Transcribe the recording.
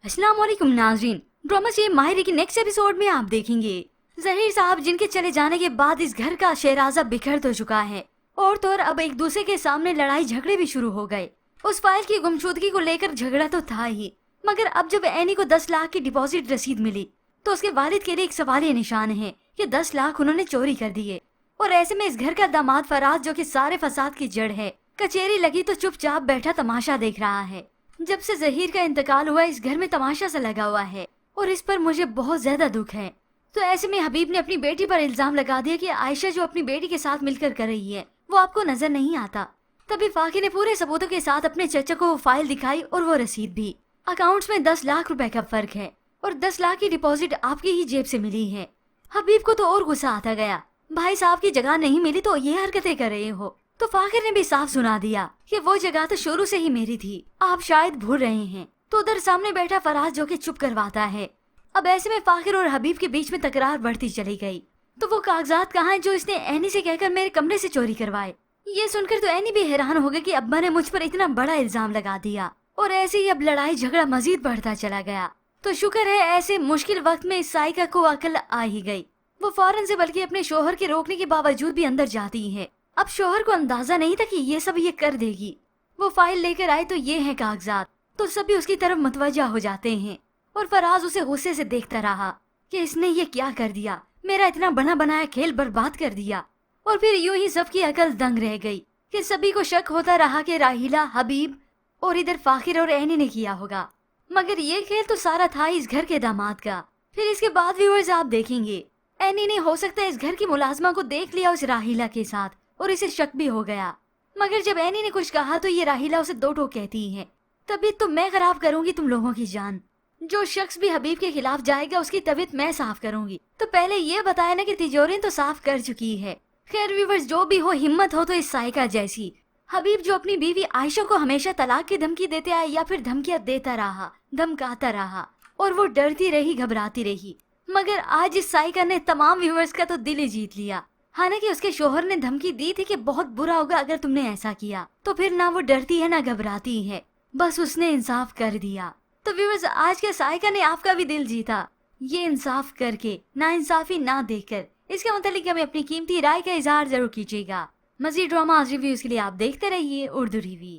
अस्सलाम वालेकुम नाज़रीन, ड्रामा से माहिर की नेक्स्ट एपिसोड में आप देखेंगे जहीर साहब जिनके चले जाने के बाद इस घर का शहराजा बिखर तो चुका है और तो और अब एक दूसरे के सामने लड़ाई झगड़े भी शुरू हो गए। उस फाइल की गुमशुदगी को लेकर झगड़ा तो था ही, मगर अब जब एनी को 10 लाख की डिपॉजिट रसीद मिली तो उसके वालिद के लिए एक सवालिया निशान है कि 10 लाख उन्होंने चोरी कर दिए। और ऐसे में इस घर का दामाद फराज, जो कि सारे फसाद की जड़ है, कचेरी लगी तो चुपचाप बैठा तमाशा देख रहा है। जब से जहीर का इंतकाल हुआ इस घर में तमाशा सा लगा हुआ है और इस पर मुझे बहुत ज्यादा दुख है। तो ऐसे में हबीब ने अपनी बेटी पर इल्जाम लगा दिया कि आयशा जो अपनी बेटी के साथ मिलकर कर रही है वो आपको नजर नहीं आता। तभी फाकी ने पूरे सबूतों के साथ अपने चचा को वो फाइल दिखाई और वो रसीद भी। अकाउंट्स में 10 लाख रुपए का फर्क है और 10 लाख की डिपॉजिट आपकी ही जेब से मिली है। हबीब को तो और गुस्सा आता गया, भाई साहब की जगह नहीं मिली तो ये हरकतें कर रहे हो। तो फाकिर ने भी साफ सुना दिया कि वो जगह तो शुरू से ही मेरी थी, आप शायद भूल रहे हैं। तो उधर सामने बैठा फराज जो कि चुप करवाता है। अब ऐसे में फाकिर और हबीब के बीच में तकरार बढ़ती चली गई। तो वो कागजात कहाँ हैं जो इसने एनी से कहकर मेरे कमरे से चोरी करवाए। ये सुनकर तो एनी भी हैरान हो गई कि अब्बा ने मुझ पर इतना बड़ा इल्जाम लगा दिया। और ऐसे ही अब लड़ाई झगड़ा मजीद बढ़ता चला गया। तो शुक्र है ऐसे मुश्किल वक्त में इस साइका को अकल आ ही गई। वो फौरन से बल्कि अपने शोहर के रोकने के बावजूद भी अंदर जाती है। अब शोहर को अंदाजा नहीं था कि ये सब ये कर देगी। वो फाइल लेकर आए तो ये है कागजात, तो सभी उसकी तरफ मुतवज्जा हो जाते हैं। और फराज उसे गुस्से से देखता रहा कि इसने ये क्या कर दिया, मेरा इतना बना बनाया खेल बर्बाद कर दिया। और फिर यूं ही सबकी अकल दंग रह गई कि सभी को शक होता रहा कि राहिला, हबीब और इधर फाकिर और एनी ने किया होगा। मगर ये खेल तो सारा था इस घर के दामाद का। फिर इसके बाद व्यूअर्स आप देखेंगे एनी ने हो सकता है इस घर की मुलाजमा को देख लिया उस राहिला के साथ और इसे शक भी हो गया। मगर जब एनी ने कुछ कहा तो ये राहिला उसे दो टोक कहती है, तबीयत तो मैं खराब करूंगी तुम लोगों की जान। जो शख्स भी हबीब के खिलाफ जाएगा उसकी तबीयत मैं साफ करूंगी। तो पहले ये बताया ना कि तिजोरी तो साफ कर चुकी है। खैर व्यूअर्स, जो भी हो, हिम्मत हो तो इस साइका जैसी। हबीब जो अपनी बीवी आयशा को हमेशा तलाक की धमकी देते आए या फिर धमकियां देता रहा, धमकाता रहा और वो डरती रही, घबराती रही। मगर आज इस साइका ने तमाम व्यूअर्स का तो दिल ही जीत लिया। हालांकि उसके शोहर ने धमकी दी थी कि बहुत बुरा होगा अगर तुमने ऐसा किया। तो फिर ना वो डरती है ना घबराती है, बस उसने इंसाफ कर दिया। तो व्यूअर्स, आज के साइका ने आपका भी दिल जीता, ये इंसाफ करके, ना इंसाफी ना देखकर। इसके मुतालिक हमें अपनी कीमती राय का इजहार जरूर कीजिएगा। मजीद ड्रामा रिव्यूज के लिए आप देखते रहिए उर्दू रिव्यू।